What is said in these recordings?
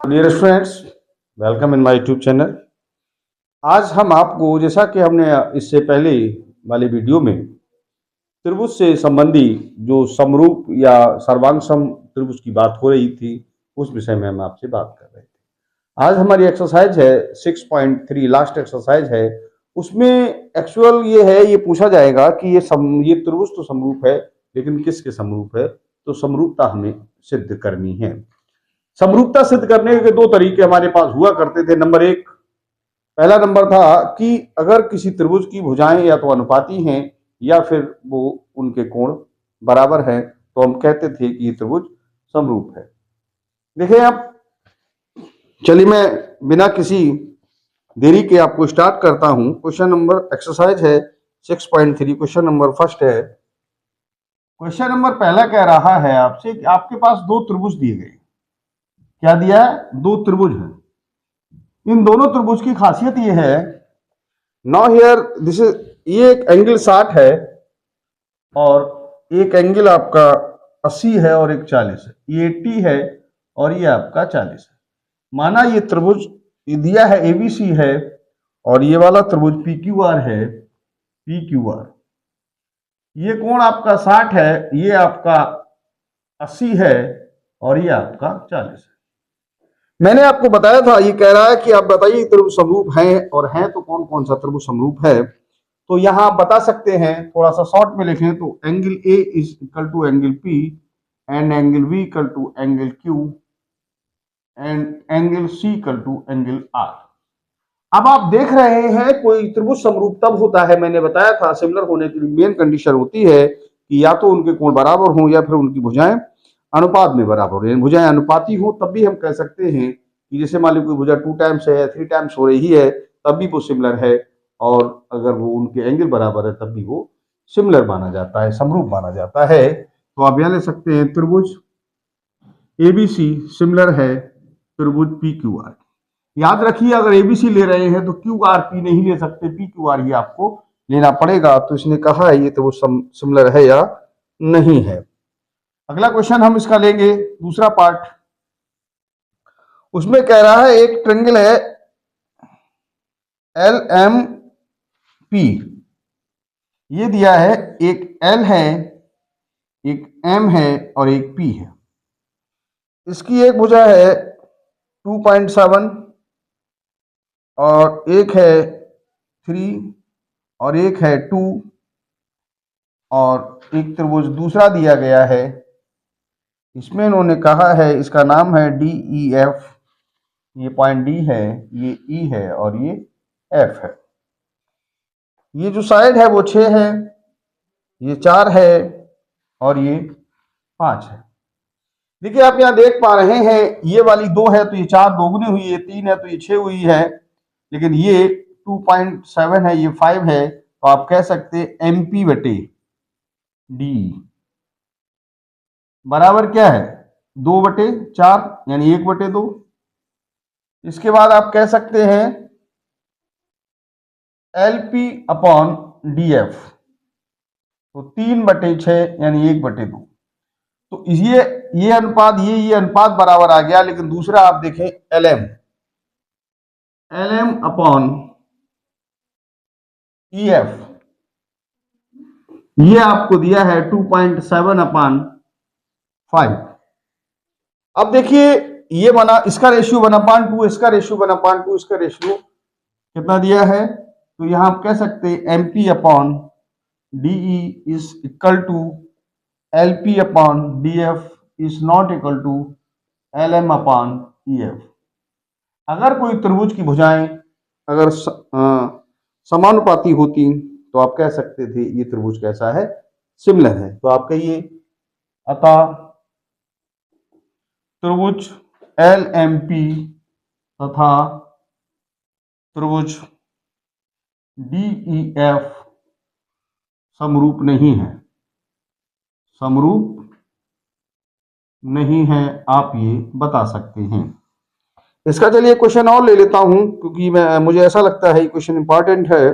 Dear students, welcome in my YouTube channel. आज हम आपको, जैसा कि हमने इससे पहले वाले वीडियो में त्रिभुज से संबंधी जो समरूप या सर्वांग सम त्रिभुज की बात हो रही थी, उस विषय में हम आपसे बात कर रहे थे। आज हमारी एक्सरसाइज है 6.3, लास्ट एक्सरसाइज है। उसमें एक्चुअल ये है, ये पूछा जाएगा कि ये त्रिभुज तो समरूप है, लेकिन किसके समरूप है। तो समरूपता हमें सिद्ध करनी है। समरूपता सिद्ध करने के दो तरीके हमारे पास हुआ करते थे। नंबर एक, पहला नंबर था कि अगर किसी त्रिभुज की भुजाएं या तो अनुपाती हैं या फिर वो उनके कोण बराबर हैं, तो हम कहते थे कि ये त्रिभुज समरूप है। देखिए आप, चलिए मैं बिना किसी देरी के आपको स्टार्ट करता हूं। क्वेश्चन नंबर, एक्सरसाइज है 6.3, क्वेश्चन नंबर फर्स्ट है। क्वेश्चन नंबर पहला कह रहा है आपसे कि आपके पास दो त्रिभुज दिए गए। क्या दिया है? दो त्रिभुज है। इन दोनों त्रिभुज की खासियत ये है, नाउ हियर दिस इज, ये एक एंगल 60 है और एक एंगल आपका 80 है और एक 40 है। ये 80 है और ये आपका 40 है। माना ये त्रिभुज दिया है एबीसी है और ये वाला त्रिभुज पीक्यूआर है, पीक्यूआर। ये कोण आपका 60 है, ये आपका 80 है और ये आपका 40 है। मैंने आपको बताया था, ये कह रहा है कि आप बताइए त्रिभुज समरूप हैं, और हैं तो कौन कौन सा त्रिभुज समरूप है। तो यहां आप बता सकते हैं, थोड़ा सा शॉर्ट में लिखें तो angle A is equal to angle P and angle B equal to angle Q and angle C equal to angle R. अब आप देख रहे हैं कोई त्रिभुज समरूप तब होता है, मैंने बताया था सिमिलर होने की मेन कंडीशन होती है कि या तो उनके कोण बराबर हों या फिर उनकी भुजाएं अनुपात में बराबर हो। भुजाएं अनुपाती हो तब भी हम कह सकते हैं कि जैसे मान लीजिए कोई भुजा 2 टाइम्स है, 3 टाइम्स हो रही है, तब भी वो सिमिलर है। और अगर वो उनके एंगल बराबर है तब भी वो सिमिलर माना जाता है, समरूप माना जाता है। तो आप यहां ले सकते हैं त्रिभुज एबीसी सिमिलर है त्रिभुज पी क्यू आर। याद रखिए, अगर एबीसी ले रहे हैं तो क्यू आर पी नहीं ले सकते, पी क्यू आर ही आपको लेना पड़ेगा। तो इसने कहा है ये तो वो सिमिलर है या नहीं है। अगला क्वेश्चन हम इसका लेंगे, दूसरा पार्ट। उसमें कह रहा है एक ट्रायंगल है एल एम पी, ये दिया है, एक एल है, एक एम है और एक पी है। इसकी एक भुजा है 2.7 और एक है 3 और एक है 2 और एक त्रिभुज दूसरा दिया गया है। इसमें इन्होंने कहा है, इसका नाम है डी ई एफ। ये पॉइंट डी है, ये ई है और ये एफ है। ये जो साइड है वो 6 है, ये 4 है और ये 5 है। देखिए आप यहां देख पा रहे हैं, ये वाली 2 है तो ये 4 दोगुनी हुई, ये 3 है तो ये 6 हुई है, लेकिन ये 2.7 है, ये 5 है। तो आप कह सकते हैं एमपी बटे डी बराबर क्या है? 2/4 यानी 1/2। इसके बाद आप कह सकते हैं एलपी अपॉन डीएफ, तो 3/6 यानी 1/2। तो ये अनुपात, ये अनुपात बराबर आ गया। लेकिन दूसरा आप देखें एलएम, एलएम अपॉन ईएफ, ये आपको दिया है 2.7/5। अब देखिए ये बना, इसका रेशियो 1/2, इसका रेशियो 1/2, इसका रेशियो कितना दिया है? तो यहां आप कह सकते हैं MP upon DE is equal to LP upon DF is not equal to LM upon EF. अगर कोई त्रिभुज की भुजाएं अगर समानुपाती होती तो आप कह सकते थे ये त्रिभुज कैसा है? सिमिलर है। तो आप कहिए, अतः त्रिभुज एल एम पी तथा त्रिभुज डी ई एफ समरूप नहीं है, समरूप नहीं है, आप ये बता सकते हैं। इसका चलिए क्वेश्चन और ले लेता हूं, क्योंकि मुझे ऐसा लगता है ये क्वेश्चन इंपॉर्टेंट है।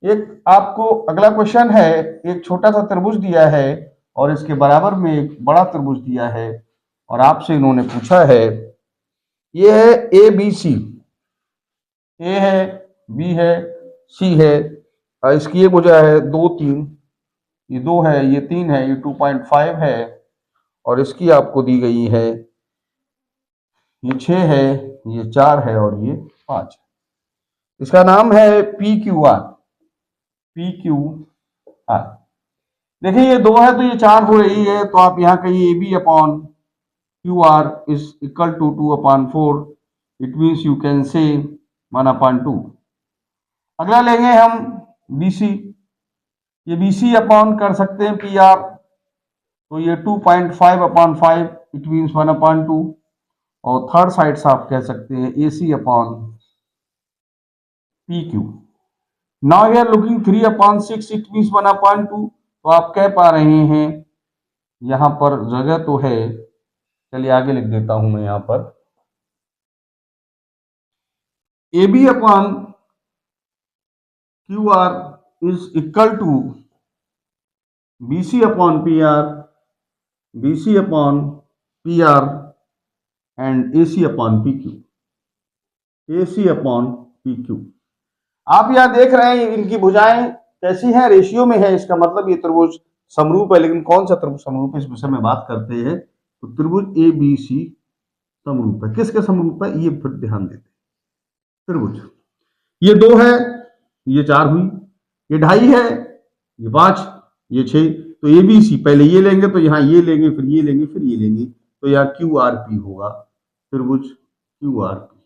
एक आपको अगला क्वेश्चन है, एक छोटा सा त्रिभुज दिया है और इसके बराबर में एक बड़ा त्रिभुज दिया है, और आपसे इन्होंने पूछा है ये है ए बी सी, ए है, बी है, सी है, और इसकी एक वजह है 2 3, ये 2 है, ये 3 है, ये 2.5 है, और इसकी आपको दी गई है, ये 6 है, ये 4 है और ये 5 है। इसका नाम है P Q R, P Q R. देखिए ये 2 है तो ये 4 हो रही है, तो आप यहाँ कहिए A B upon Q R is equal to 2/4, it means you can say 1/2। अगला लेंगे हम बी सी, ये बी सी अपॉन कर सकते हैं पी आर, तो ये 2.5/5, इट मीन्स 1/2। और थर्ड साइड से आप कह सकते हैं A C upon P Q. Now we are looking 3/6, it means 1/2, तो आप कह पा रहे हैं, यहां पर जगह तो है, चलिए आगे लिख देता हूं मैं यहां पर, A B upon Q R is equal to B C upon P R, B C upon P R and A C upon P Q, A C upon P Q. आप यहां देख रहे हैं इनकी भुजाएं कैसी हैं, रेशियो में है, इसका मतलब ये त्रिभुज समरूप है। लेकिन कौन सा त्रिभुज समरूप है इस विषय में बात करते हैं, तो त्रिभुज ए बी सी समरूप है। किसके समरूप है ये फिर ध्यान देते हैं। त्रिभुज ये 2 है, ये 4 हुई, ये 2.5 है, ये 5, ये 6, तो ए बी सी पहले ये लेंगे, तो यहाँ ये लेंगे, फिर ये लेंगे, फिर ये लेंगे, तो यहाँ क्यू आर पी होगा, त्रिभुज क्यू आर पी।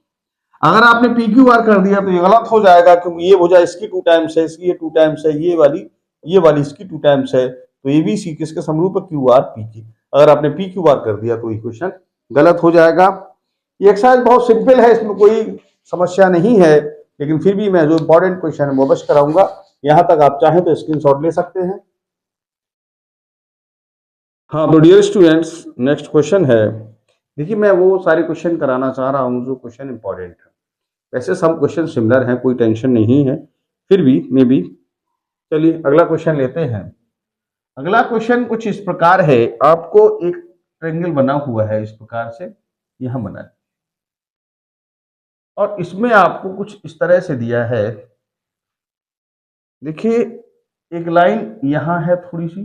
अगर आपने पी क्यू आर कर दिया तो ये गलत हो जाएगा, क्योंकि ये भुजा इसकी 2 टाइम्स है, इसकी ये 2 टाइम्स है, ये वाली इसकी 2 टाइम्स है, तो ए बी सी किसके समरूप है, क्यू आर पी की। अगर आपने पी क्यू आर कर दिया तो इक्वेशन गलत हो जाएगा। ये एक्सरसाइज बहुत सिंपल है, इसमें कोई समस्या नहीं है, लेकिन फिर भी मैं जो इंपॉर्टेंट क्वेश्चन है वो बस कराऊंगा। यहां तक आप चाहें तो स्क्रीनशॉट ले सकते हैं। हाँ तो डियर स्टूडेंट्स, नेक्स्ट क्वेश्चन है, देखिए मैं वो सारे क्वेश्चन कराना चाह रहा हूँ जो क्वेश्चन इंपॉर्टेंट है। वैसे सब क्वेश्चन सिमिलर हैं, कोई टेंशन नहीं है, फिर भी मे बी। चलिए अगला क्वेश्चन लेते हैं। अगला क्वेश्चन कुछ इस प्रकार है, आपको एक ट्रायंगल बना हुआ है इस प्रकार से, यहां बना है, और इसमें आपको कुछ इस तरह से दिया है। देखिए एक लाइन यहां है थोड़ी सी,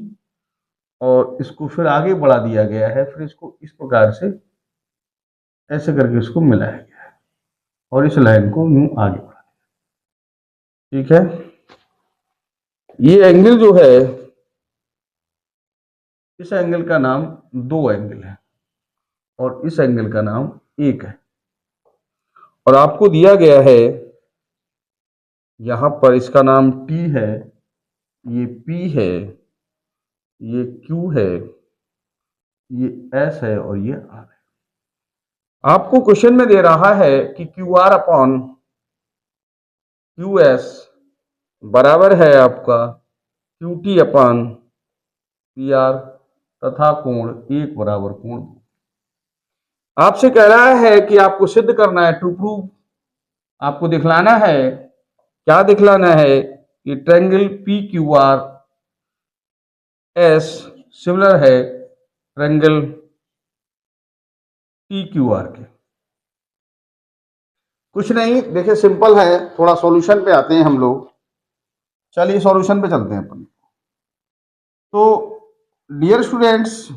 और इसको फिर आगे बढ़ा दिया गया है, फिर इसको इस प्रकार से ऐसे करके इसको मिलाया गया है, और इस लाइन को यूं आगे बढ़ा दिया। ठीक है, ये एंगल जो है, इस एंगल का नाम 2 एंगल है, और इस एंगल का नाम 1 है, और आपको दिया गया है यहां पर, इसका नाम T है, ये P है, ये Q है, ये S है, और ये R है। आपको क्वेश्चन में दे रहा है कि Q R upon Q S बराबर है आपका Q T upon P are, तथा कोण 1 बराबर कोण 2। आपसे कह रहा है कि आपको सिद्ध करना है, टू प्रूव, आपको दिखलाना है, क्या दिखलाना है, कि triangle P Q R S similar है ट्रायंगल पी क्यू आर के। कुछ नहीं, देखिए सिंपल है, थोड़ा सॉल्यूशन पे आते हैं हम लोग। चलिए सॉल्यूशन पे चलते हैं अपन। तो डियर स्टूडेंट्स,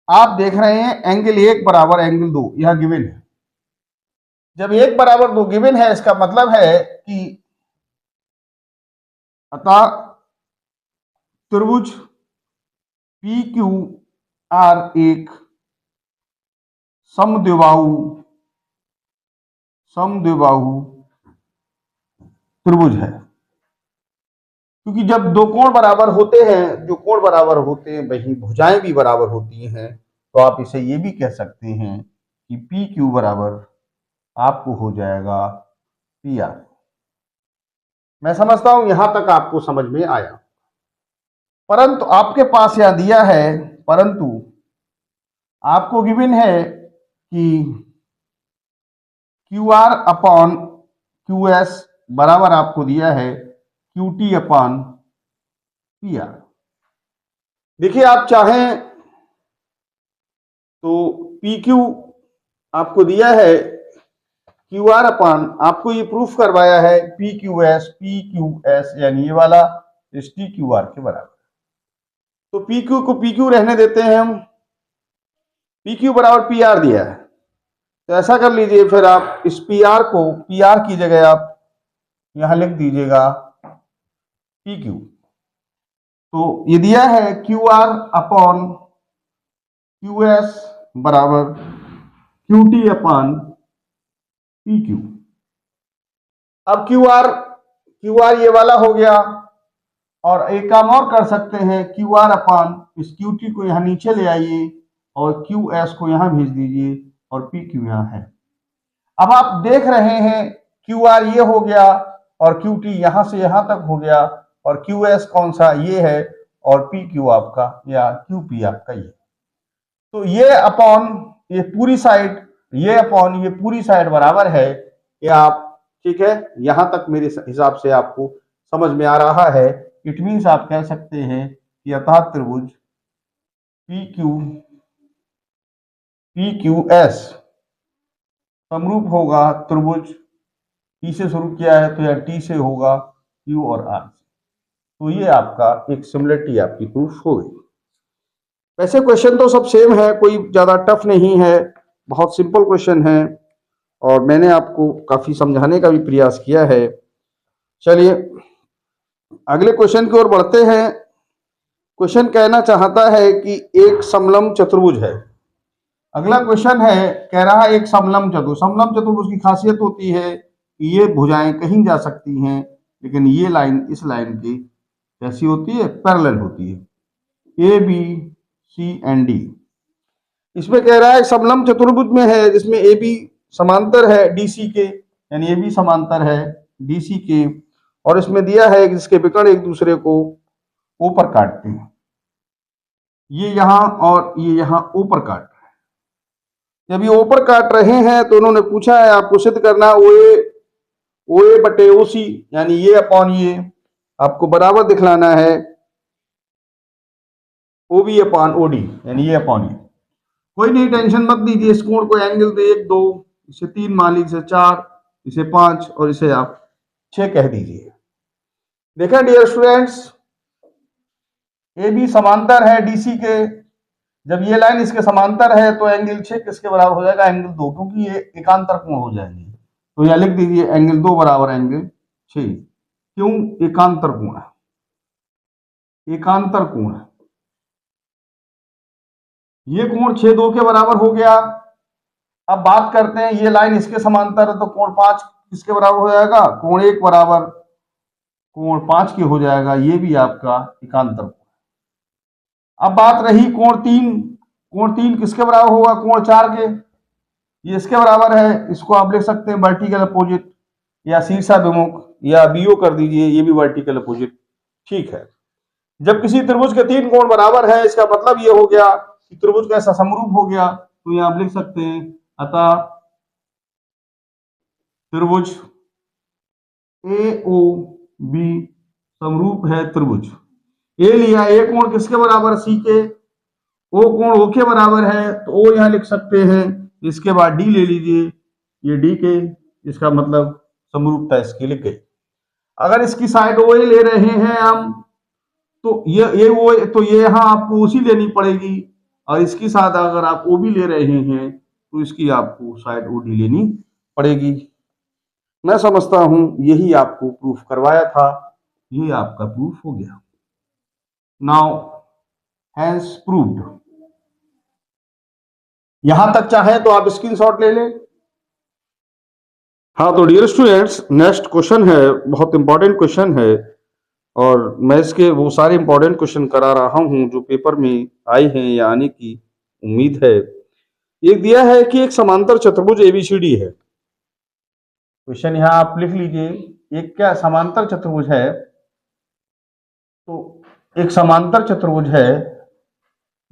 आप देख रहे हैं एंगल 1 बराबर एंगल 2 यह गिवन है। जब 1 बराबर 2 गिवन है, इसका मतलब है कि अतः त्रिभुज पी क्यू आर एक समद्विबाहु त्रिभुज है। क्योंकि जब 2 कोण बराबर होते हैं, जो कोण बराबर होते हैं वही भुजाएं भी बराबर होती हैं, तो आप इसे ये भी कह सकते हैं कि पी क्यू बराबर आपको हो जाएगा पी आर। मैं समझता हूं यहां तक आपको समझ में आया, परंतु आपके पास यह दिया है, परंतु आपको गिवन है कि Q R upon Q S बराबर आपको दिया है Q T upon P are. देखिए आप चाहें तो पी क्यू आपको दिया है क्यू आर अपान, आपको ये प्रूफ करवाया है पी क्यू एस यानी ये वाला इस टी क्यू आर के बराबर। तो पी क्यू को पी क्यू रहने देते हैं हम, पी क्यू बराबर पी आर दिया है, तो ऐसा कर लीजिए फिर आप इस पी आर को पी आर की जगह आप यहां लिख दीजिएगा पी क्यू। तो ये दिया है Q R upon Q S बराबर Q T upon P Q. अब क्यू आर ये वाला हो गया, और एक काम और कर सकते हैं, क्यू आर अपॉन इस क्यू टी को यहां नीचे ले आइए और क्यू एस को यहां भेज दीजिए और पी क्यू यहां है। अब आप देख रहे हैं क्यू आर ये हो गया और क्यू टी यहां से यहां तक हो गया, और क्यू एस कौन सा ये है, और पी क्यू आपका या क्यू पी आपका ये। तो ये अपॉन ये पूरी साइड, ये अपॉन ये पूरी साइड बराबर है, ये आप ठीक है, यहां तक मेरे हिसाब से आपको समझ में आ रहा है। इट मीन्स आप कह सकते हैं कि अतः त्रिभुज पी क्यू एस समरूप होगा त्रिभुज टी से शुरू किया है तो या टी से होगा क्यू और आर से। तो ये आपका एक सिमिलरिटी आपकी प्रूफ हो गई। वैसे क्वेश्चन तो सब सेम है, कोई ज्यादा टफ नहीं है, बहुत सिंपल क्वेश्चन है, और मैंने आपको काफी समझाने का भी प्रयास किया है। चलिए अगले क्वेश्चन की ओर बढ़ते हैं। क्वेश्चन कहना चाहता है कि एक समलंब चतुर्भुज है। अगला क्वेश्चन है, कह रहा है एक समलंब चतुर्भुज की खासियत होती है कि ये भुजाएं कहीं जा सकती हैं, लेकिन ये लाइन इस लाइन की कैसी होती है, पैरेलल होती है, A B C and D. इसमें कह रहा है समलंब चतुर्भुज में है जिसमें ए बी समांतर है डीसी के, यानी ए बी समांतर है डीसी के, और इसमें दिया है कि जिसके विकर्ण एक दूसरे को ऊपर काटते हैं, ये यहां और ये यहां ऊपर काट रहे हैं। जब ये ऊपर काट रहे हैं तो उन्होंने पूछा है आपको सिद्ध करना ओ ए बटे ओ सी, यानी ये अपॉन ये आपको बराबर दिखलाना है O B upon O D, यानी ये अपॉन ये। कोई नहीं, टेंशन मत लीजिए, इस कोण को एंगल दे 1 2, इसे 3 मान लीजिए, 4, इसे 5 और इसे आप 6 कह दीजिए। देखा डियर स्टूडेंट्स, ए बी समांतर है डीसी के, जब ये लाइन इसके समांतर है तो एंगल 6 किसके बराबर हो जाएगा, एंगल 2, क्योंकि ये एकांतर कोण हो जाएंगे। तो यहां लिख दीजिए एंगल 2 बराबर एंगल 6। क्यों, एकांतर कोण है, एकांतर कोण है। ये कोण 6 2 के बराबर हो गया। अब बात करते हैं, ये लाइन इसके समांतर है तो कोण 5 किसके बराबर हो जाएगा, कोण 1 बराबर कोण 5 के हो जाएगा, ये भी आपका एकांतर कोण। अब बात रही कोण 3 किसके बराबर होगा, कोण 4 के, ये इसके बराबर है, इसको आप लिख सकते हैं वर्टिकल अपोजिट या शीर्षाभिमुख, या बीओ कर दीजिए, ये भी वर्टिकल अपोजिट। ठीक है, जब किसी त्रिभुज के 3 कोण बराबर है, इसका मतलब ये हो गया कि त्रिभुज कैसा समरूप हो गया। तो यहां आप लिख सकते हैं अतः त्रिभुज ए ओ बी समरूप है त्रिभुज। ए लिया, ए कोण किसके बराबर, सी के, ओ कोण ओ के बराबर है तो ओ यहां लिख सकते हैं, इसके बाद डी ले लीजिए, ये डी के, इसका मतलब समरूपता इसकी लिख गई। अगर इसकी साइड ओ ए ले रहे हैं हम, तो ये वो, तो ये यहां आपको उसी लेनी पड़ेगी, और इसकी साथ अगर आप ओ भी ले रहे हैं तो इसकी आपको साइड ओ डी लेनी पड़ेगी। मैं समझता हूं यही आपको प्रूफ करवाया था, ये आपका प्रूफ हो गया। Now hence proved. यहां तक चाहे तो आप स्क्रीनशॉट ले लें। हाँ, तो डियर स्टूडेंट्स, नेक्स्ट क्वेश्चन है, बहुत इंपॉर्टेंट क्वेश्चन है, और मैं इसके वो सारे इंपॉर्टेंट क्वेश्चन करा रहा हूं जो पेपर में आए हैं या आने की उम्मीद है। एक दिया है कि एक समांतर चतुर्भुज एबीसीडी है। क्वेश्चन यहां आप लिख लीजिए, एक क्या समांतर चतुर्भुज है, तो एक समांतर चतुर्भुज है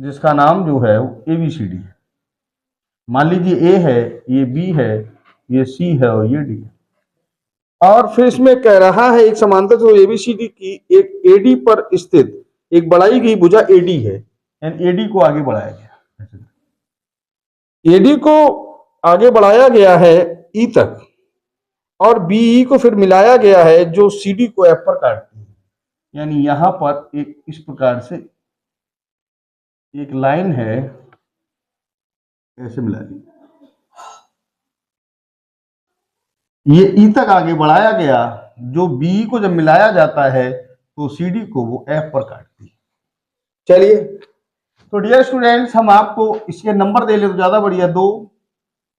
जिसका नाम जो है एबीसीडी है। मान लीजिए ए है, ये बी है, ये सी है और ये डी है। और फिर इसमें कह रहा है एक समांतर तो एबीसीडी की एक एडी पर स्थित एक बढ़ाई गई भुजा एडी है, यानी एडी को आगे बढ़ाया गया। एडी को आगे बढ़ाया गया है ई तक और बीई को फिर मिलाया गया है जो सीडी को एफ पर काटती है, यानी यहां पर एक इस प्रकार से एक लाइन है, ऐसे मिला दी, ये ई तक आगे बढ़ाया गया, जो बीई को जब मिलाया जाता है तो सीडी को वो एफ पर काटती है। चलिए, तो डियर स्टूडेंट्स, हम आपको इसके नंबर दे ले तो ज्यादा बढ़िया, 2,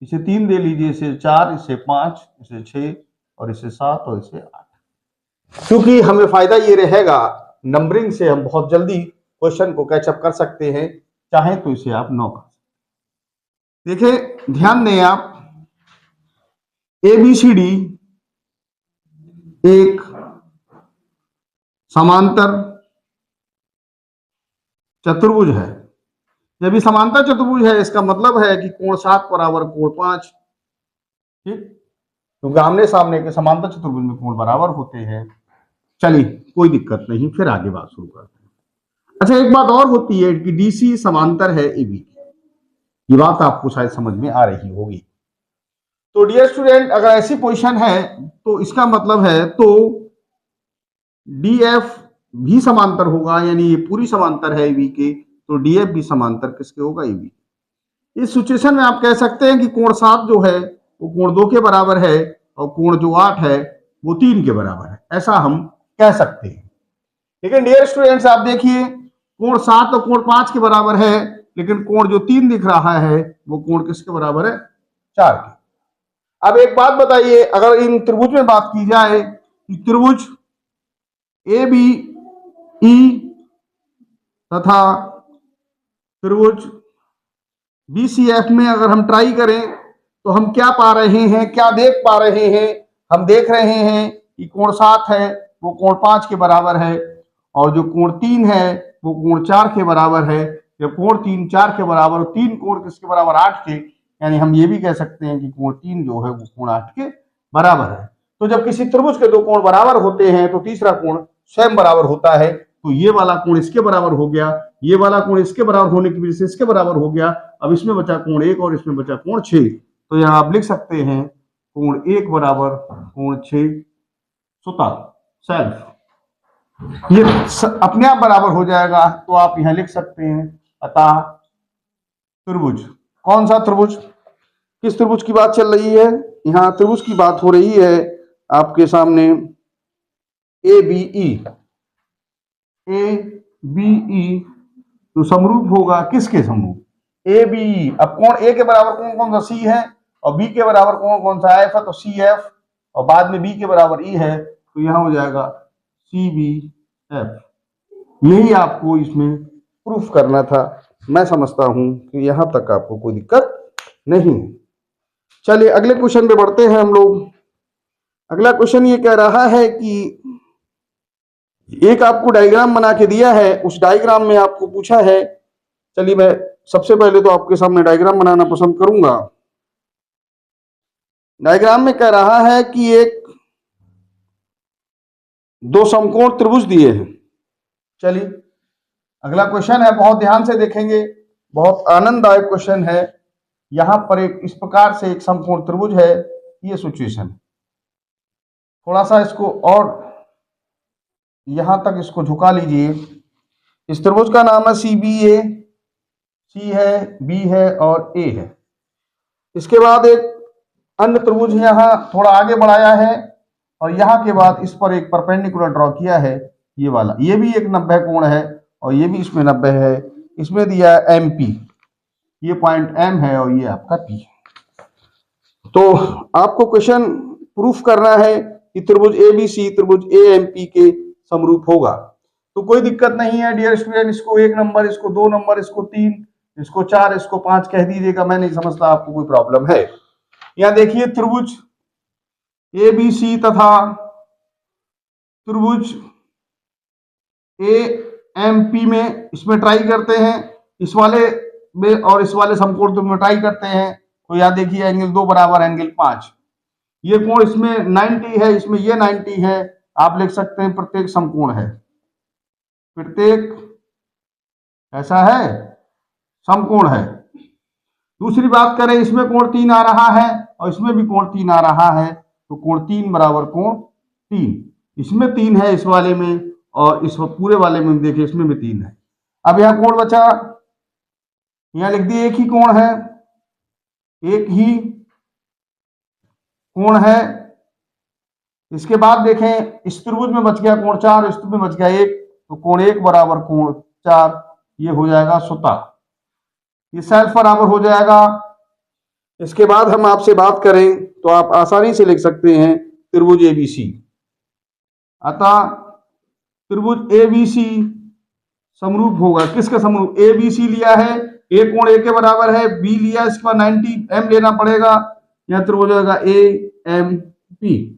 इसे 3 दे लीजिए, इसे 4, इसे 5, इसे 6 और इसे 7 और इसे 8। क्योंकि हमें फायदा ये रहेगा, नंबरिंग से हम बहुत जल्दी क्वेश्चन को कैचअप कर सकते हैं, चाहे तो इसे आप 9 कर सकते। देखिए, ध्यान दें आप, ABCD एक समांतर चतुर्भुज है। जब ये समांतर चतुर्भुज है, इसका मतलब है कि कोण 7 बराबर कोण 5, ठीक, क्योंकि आमने सामने के समांतर चतुर्भुज में कोण बराबर होते हैं। चलिए, कोई दिक्कत नहीं, फिर आगे बात शुरू करते हैं। अच्छा, एक बात और होती है कि DC समांतर है AB, ये बात आपको शायद समझ में आ रही होगी। तो डियर स्टूडेंट, अगर ऐसी पोजीशन है तो इसका मतलब है तो DF भी समांतर होगा, यानी ये पूरी समांतर है AB के, तो DF भी समांतर किसके होगा? AB। इस सिचुएशन में आप कह सकते हैं कि कोण 7 जो है वो कोण 2 के बराबर है और कोण जो 8 है वो 3 के बराबर है, ऐसा हम कह सकते हैं। लेकिन डियर स्टूडेंट्स, आप देखिए, कोण 7 और कोण 5 के बराबर है, लेकिन कोण जो 3 दिख रहा है वो कोण किसके बराबर है? 4 के। अब एक बात बताइए, अगर इन त्रिभुज में बात की जाए कि त्रिभुज ABE तथा त्रिभुज BCF में अगर हम ट्राई करें तो हम क्या पा रहे हैं, क्या देख पा रहे हैं? हम देख रहे हैं कि कोण 7 है वो कोण 5 के बराबर है और जो कोण 3 है वो कोण 4 के बराबर है। जब कोण 3 4 के बराबर और 3 कोण किसके बराबर? 8 के, यानी हम ये भी कह सकते हैं कि कोण 3 जो है वो कोण 8 के बराबर है। तो जब किसी त्रिभुज के दो कोण बराबर होते हैं तो तीसरा कोण स्वयं बराबर होता है। तो ये वाला कोण इसके बराबर हो गया, ये वाला कोण इसके बराबर होने की वजह से इसके बराबर हो गया। अब इसमें बचा कोण 1 और इसमें बचा कोण 6, तो यहां आप लिख सकते हैं कोण 1 बराबर कोण 6 स्वतः सेल्फ, ये अपने आप बराबर हो जाएगा। तो आप यहां लिख सकते हैं, अतः त्रिभुज, कौन सा त्रिभुज, किस त्रिभुज की बात चल रही है? यहां त्रिभुज की बात हो रही है आपके सामने, ABE। ABE तो समरूप होगा किसके समरूप? ABE। अब कोण A के बराबर कौन कौन सा? C है, और B के बराबर कौन कौन सा? F है, तो CF, और बाद में B के बराबर E है, तो यहां हो जाएगा CBF। यही आपको इसमें प्रूफ करना था। मैं समझता हूं कि यहां तक आपको कोई दिक्कत नहीं है। चलिए, अगले क्वेश्चन पे बढ़ते हैं हम लोग। अगला क्वेश्चन ये कह रहा है कि एक आपको डायग्राम बना के दिया है, उस डायग्राम में आपको पूछा है, चलिए मैं सबसे पहले तो आपके सामने डायग्राम बनाना पसंद करूंगा। डायग्राम में कह रहा है कि एक दो समकोण त्रिभुज दिए हैं। चलिए, अगला क्वेश्चन है, बहुत ध्यान से देखेंगे, बहुत आनंददायक क्वेश्चन है। यहां पर एक इस प्रकार से एक समकोण त्रिभुज है, ये सिचुएशन। थोड़ा सा इसको और यहां तक इसको झुका लीजिए। इस त्रिभुज का नाम है CBA, C है, B है और A है। इसके बाद एक अन्य त्रिभुज यहां थोड़ा आगे बढ़ाया है और यहां के बाद इस पर एक परपेंडिकुलर ड्रॉ किया है, ये वाला, ये भी एक 90 कोण है और ये भी इसमें 90 है। इसमें दिया है MP, ये पॉइंट M है और ये आपका P है। तो आपको क्वेश्चन प्रूफ करना है कि त्रिभुज ABC त्रिभुज AMP के समरूप होगा। तो कोई दिक्कत नहीं है डियर स्टूडेंट, इसको 1 नंबर, इसको 2 नंबर, इसको 3, इसको 4, इसको 5 कह दीजिएगा, मैं नहीं समझता आपको कोई प्रॉब्लम है। यहां देखिए, त्रिभुज ABC तथा त्रिभुज AMP में इसमें ट्राई करते हैं, इस वाले में और इस वाले समकोण त्रिभुज में ट्राई करते हैं। तो यहां देखिए, एंगल 2 बराबर एंगल 5, ये कोण इसमें 90 है, इसमें ये 90 है। आप लिख सकते हैं प्रत्येक समकोण है, प्रत्येक ऐसा है समकोण है। दूसरी बात करें, इसमें कोण 3 आ रहा है और इसमें भी कोण 3 आ रहा है, तो कोण 3 बराबर कोण 3, इसमें 3 है इस वाले में और इस पूरे वाले में देखिए इसमें भी 3 है। अब यहाँ कोण बचा, यहाँ लिख दिए एक ही कोण है, एक ही कोण है। इसके बाद देखें इस त्रिभुज में बच गया कोण 4, इस में बच गया 1, तो कोण 1 बराबर कोण 4, ये हो जाएगा स्वतः, ये सेल्फ बराबर हो जाएगा। इसके बाद हम आपसे बात करें तो आप आसानी से लिख सकते हैं त्रिभुज एबीसी। अतः त्रिभुज एबीसी समरूप होगा, किसका समरूप, एबीसी लिया है, ए कोण ए के बराबर है, बी लिया इसके बाद 90 एम लेना पड़ेगा, यह त्रिभुज होगा ए एम पी।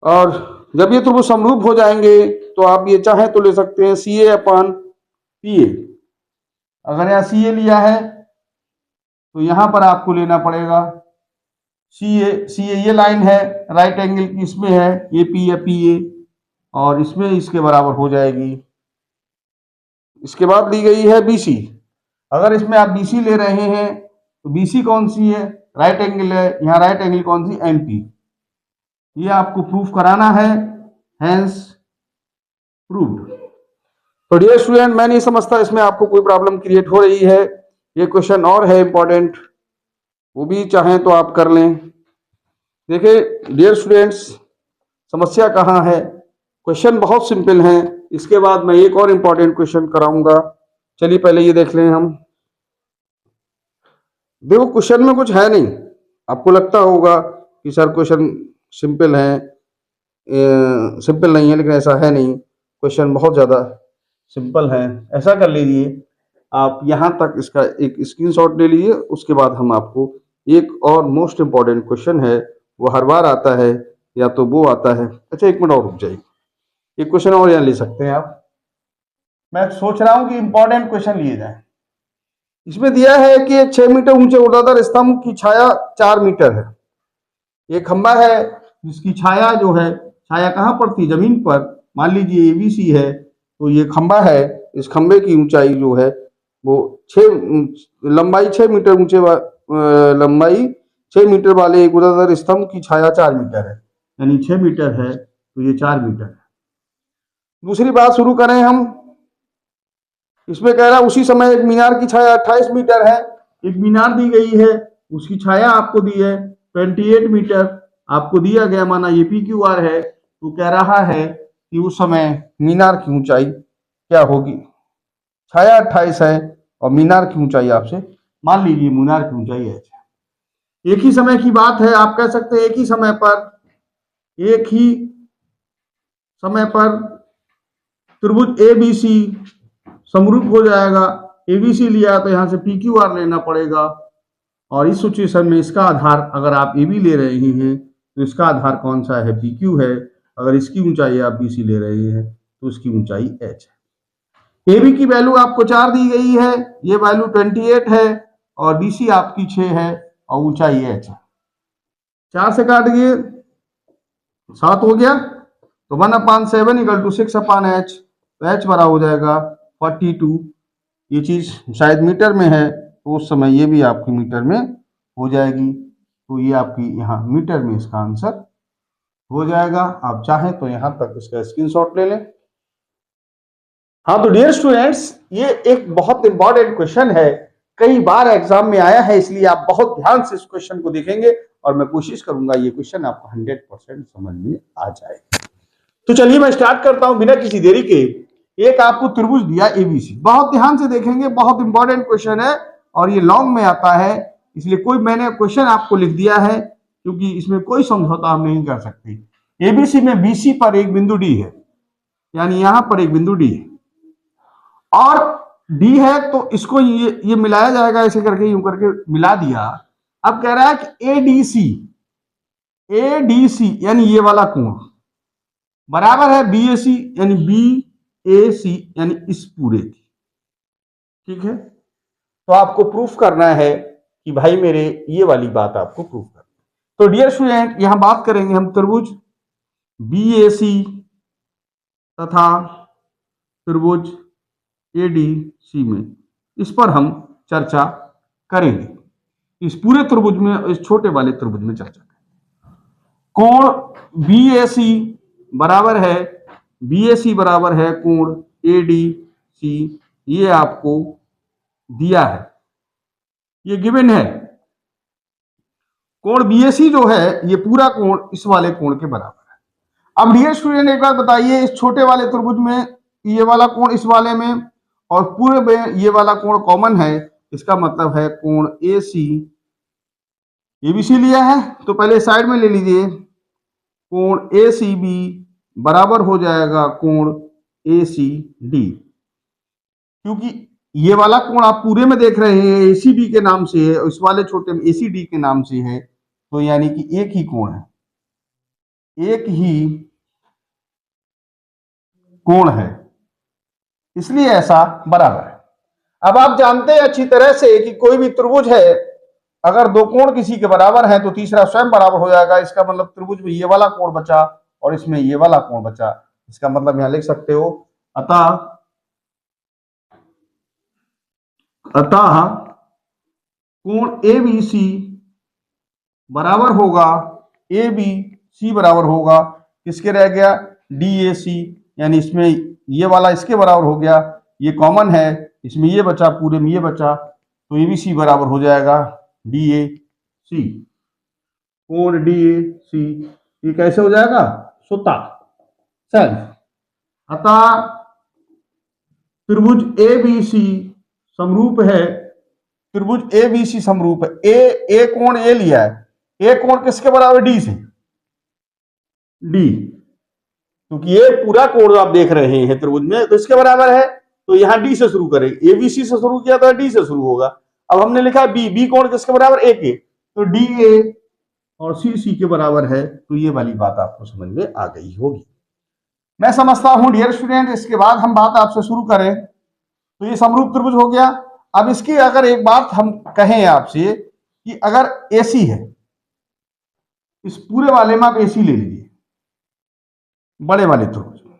और जब ये त्रिभुज समरूप हो जाएंगे तो आप ये चाहे तो ले सकते हैं सी ए अपॉन पी ए। अगर यहाँ सी ए लिया है तो यहां पर आपको लेना पड़ेगा सी ए, ये लाइन है राइट एंगल की, इसमें है ए पी या पी ए, और इसमें इसके बराबर हो जाएगी। इसके बाद ली गई है बीसी। अगर इसमें आप बीसी ले रहे हैं तो बीसी कौन सी है, राइट एंगल है, यहाँ राइट एंगल कौन सी, एमपी। ये आपको प्रूफ कराना है, हेंस प्रूव्ड। तो डियर स्टूडेंट, मैं नहीं समझता इसमें आपको कोई प्रॉब्लम क्रिएट हो रही है। ये क्वेश्चन और है इंपॉर्टेंट, वो भी चाहें तो आप कर लें। देखिए डियर स्टूडेंट्स, समस्या कहाँ है, क्वेश्चन बहुत सिंपल हैं। इसके बाद मैं एक और इंपॉर्टेंट क्वेश्चन कराऊंगा। चलिए पहले ये देख लें हम। देखो क्वेश्चन में कुछ है नहीं, आपको लगता होगा कि सर क्वेश्चन सिंपल है, सिंपल नहीं है, लेकिन ऐसा है नहीं, क्वेश्चन बहुत ज़्यादा सिंपल है। ऐसा कर लीजिए, आप यहाँ तक इसका एक स्क्रीनशॉट ले लीजिए, उसके बाद हम आपको एक और मोस्ट इम्पॉर्टेंट क्वेश्चन है, वो हर बार आता है या तो वो आता है। अच्छा एक मिनट और रुक जाइए, एक क्वेश्चन और यहाँ ले सकते हैं आप। मैं सोच रहा हूँ कि इंपॉर्टेंट क्वेश्चन लिए जाए। इसमें दिया है कि 6 मीटर ऊंचे ऊर्ध्वाधर स्तंभ की छाया 4 मीटर है। एक खंबा है जिसकी छाया जो है, छाया कहाँ पर थी, जमीन पर। मान लीजिए एबीसी है, तो ये खंबा है, इस खंबे की ऊंचाई जो है वो लंबाई 6 मीटर ऊंचे, लंबाई 6 मीटर वाले एक ऊर्ध्वाधर स्तंभ की छाया 4 मीटर है, यानी 6 मीटर है तो ये 4 मीटर है। दूसरी बात शुरू करें हम। इसमें कह रहा है उसी समय एक मीनार की छाया 28 मीटर है। एक मीनार दी गई है, उसकी छाया आपको दी है 28 मीटर, आपको दिया गया, माना ये पी क्यू आर है, तो कह रहा है कि उस समय मीनार की ऊंचाई क्या होगी। छाया 28 है और मीनार की ऊंचाई आपसे, मान लीजिए मीनार की ऊंचाई है। एक ही समय की बात है, आप कह सकते हैं एक ही समय पर त्रिभुज एबीसी समरूप हो जाएगा। एबीसी लिया तो यहां से पी क्यू आर लेना पड़ेगा, और इस सिचुएशन में इसका आधार, अगर आप ए बी ले रहे हैं तो इसका आधार कौन सा है, पी क्यू है। अगर इसकी ऊंचाई आप बी सी ले रहे हैं तो उसकी ऊंचाई एच है। ए बी की वैल्यू आपको 4 दी गई है, ये वैल्यू 28 है, और बी सी आपकी 6 है और ऊंचाई एच है। 4 से काट दिए 7 हो गया, तो 1/7 इक्वल टू 6/h, तो h बड़ा हो जाएगा 42। ये चीज शायद मीटर में है, तो उस समय ये भी आपकी मीटर में हो जाएगी, तो ये आपकी यहाँ मीटर में इसका आंसर हो जाएगा। आप चाहें तो यहाँ तक इसका स्क्रीनशॉट ले लें। हाँ तो डियर स्टूडेंट्स, ये एक बहुत इंपॉर्टेंट क्वेश्चन है, कई बार एग्जाम में आया है, इसलिए आप बहुत ध्यान से इस क्वेश्चन को देखेंगे और मैं कोशिश करूंगा ये क्वेश्चन आपको 100% समझ में आ जाए। तो चलिए मैं स्टार्ट करता हूं बिना किसी देरी के। एक आपको त्रिभुज दिया एबीसी, बहुत ध्यान से देखेंगे, बहुत इंपॉर्टेंट क्वेश्चन है और ये लॉन्ग में आता है, इसलिए कोई मैंने क्वेश्चन आपको लिख दिया है क्योंकि इसमें कोई समझौता हम नहीं कर सकते। एबीसी में बीसी पर एक बिंदु डी है, यानी यहां पर एक बिंदु डी है और डी है, तो इसको ये मिलाया जाएगा, ऐसे करके यूं करके मिला दिया। अब कह रहा है कि एडीसी यानी ये वाला कोण बराबर है बीएसी यानी बीएसी यानी इस पूरे की, ठीक है। तो आपको प्रूफ करना है कि भाई मेरे ये वाली बात आपको प्रूफ करना है। तो डियर स्टूडेंट, यहां बात करेंगे हम त्रिभुज बीएसी तथा त्रिभुज एडीसी में, इस पर हम चर्चा करेंगे। इस पूरे त्रिभुज में, इस छोटे वाले त्रिभुज में चर्चा करेंगे। कोण BAC बराबर है, BAC बराबर है कोण ADC, ये आपको दिया है, ये गिवन है। कोण BAC जो है ये पूरा कोण इस वाले कोण के बराबर है। अब डियर स्टूडेंट एक बात बताइए, इस छोटे वाले त्रिभुज में ये वाला कोण इस वाले में और पूरे में ये वाला कोण कॉमन है, इसका मतलब है कोण AC ABC लिया है तो पहले साइड में ले लीजिए, कोण ACB बराबर हो जाएगा कोण ACD, क्योंकि ये वाला कोण आप पूरे में देख रहे हैं ACB के नाम से है और इस वाले छोटे में ACD के नाम से है, तो यानी कि एक ही कोण है, एक ही कोण है, इसलिए ऐसा बराबर है। अब आप जानते हैं अच्छी तरह से कि कोई भी त्रिभुज है, अगर दो कोण किसी के बराबर है तो तीसरा स्वयं बराबर हो जाएगा। इसका मतलब त्रिभुज में ये वाला कोण बचा और इसमें ये वाला कोण बचा, इसका मतलब यहां लिख सकते हो अतः कोण ABC बराबर होगा, ABC बराबर होगा किसके रह गया, DAC, यानी इसमें ये वाला इसके बराबर हो गया, ये कॉमन है, इसमें ये बचा, पूरे में ये बचा, तो ABC बराबर हो जाएगा DAC। कोण DAC ये कैसे हो जाएगा, स्वतः सेल्फ। अतः त्रिभुज ABC समरूप है, त्रिभुज ABC समरूप है। ए कोण A लिया है, ए कोण किसके बराबर, D से, D, क्योंकि ये पूरा कोण आप देख रहे हैं त्रिभुज में तो इसके बराबर है, तो यहां D से शुरू करें, ABC से शुरू किया तो D से शुरू होगा। अब हमने लिखा B कोण किसके बराबर, A के, तो DA और CC के बराबर है, तो ये वाली बात आपको समझ में आ गई होगी, मैं समझता हूं डियर स्टूडेंट। इसके बाद हम बात आपसे शुरू करें तो ये समरूप त्रिभुज हो गया। अब इसकी अगर एक बात हम कहें आपसे कि अगर AC है, इस पूरे वाले में आप AC ले लीजिए, बड़े वाले त्रिभुज में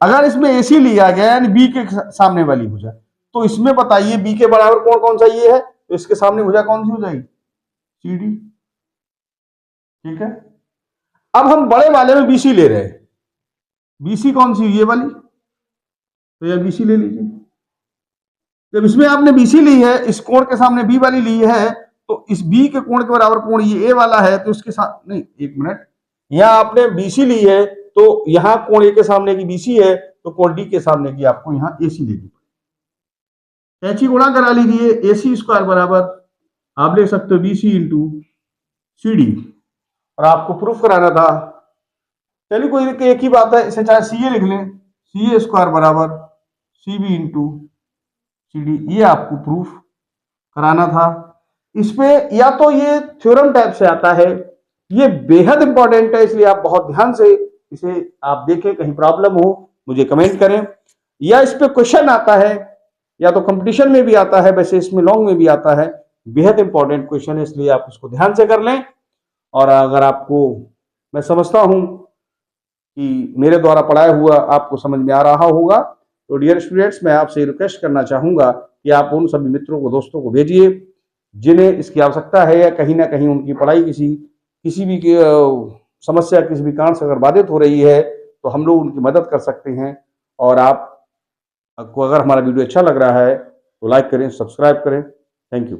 अगर इसमें AC लिया गया यानी B के सामने वाली भुजा, तो इसमें बताइए B के बराबर कोण कौन सा ये है, तो इसके सामने भुजा कौन सी हो जाएगी, CD, ठीक है। अब हम बड़े वाले में BC ले रहे हैं, BC कौन सी, ये वाली, तो यह BC ले लीजिए। जब इसमें आपने BC ली है, इस कोण के सामने B वाली ली है, तो इस B के कोण के बराबर कोण ये A वाला है, तो इसके साथ नहीं, एक मिनट, यहां आपने BC ली है तो यहां कोण A के सामने की BC है, तो कोण D के सामने की आपको यहां AC लेनी पड़ेगी। कैंची गुणा करा लीजिए, AC स्क्वायर बराबर आप ले सकते हो BC इंटू CD, और आपको प्रूफ कराना था, चलिए कोई एक ही बात है, इसे चाहे CA लिख लें, CA स्क्वायर बराबर CB इंटू CD, ये आपको प्रूफ कराना था। इसमें या तो ये थ्योरम टाइप से आता है, ये बेहद इंपॉर्टेंट है, इसलिए आप बहुत ध्यान से इसे आप देखें, कहीं प्रॉब्लम हो मुझे कमेंट करें, या इस पे क्वेश्चन आता है, या तो कंपटीशन में भी आता है, वैसे इसमें लॉन्ग में भी आता है, बेहद इंपॉर्टेंट क्वेश्चन है, इसलिए आप इसको ध्यान से कर लें। और अगर आपको, मैं समझता हूं कि मेरे द्वारा पढ़ाया हुआ आपको समझ में आ रहा होगा, तो डियर स्टूडेंट्स मैं आपसे रिक्वेस्ट करना चाहूंगा कि आप उन सभी मित्रों को, दोस्तों को भेजिए जिन्हें इसकी आवश्यकता है, या कहीं ना कहीं उनकी पढ़ाई किसी भी समस्या, किसी भी कारण से अगर बाधित हो रही है, तो हम लोग उनकी मदद कर सकते हैं। और आपको अगर हमारा वीडियो अच्छा लग रहा है तो लाइक करें, सब्सक्राइब करें। Thank you.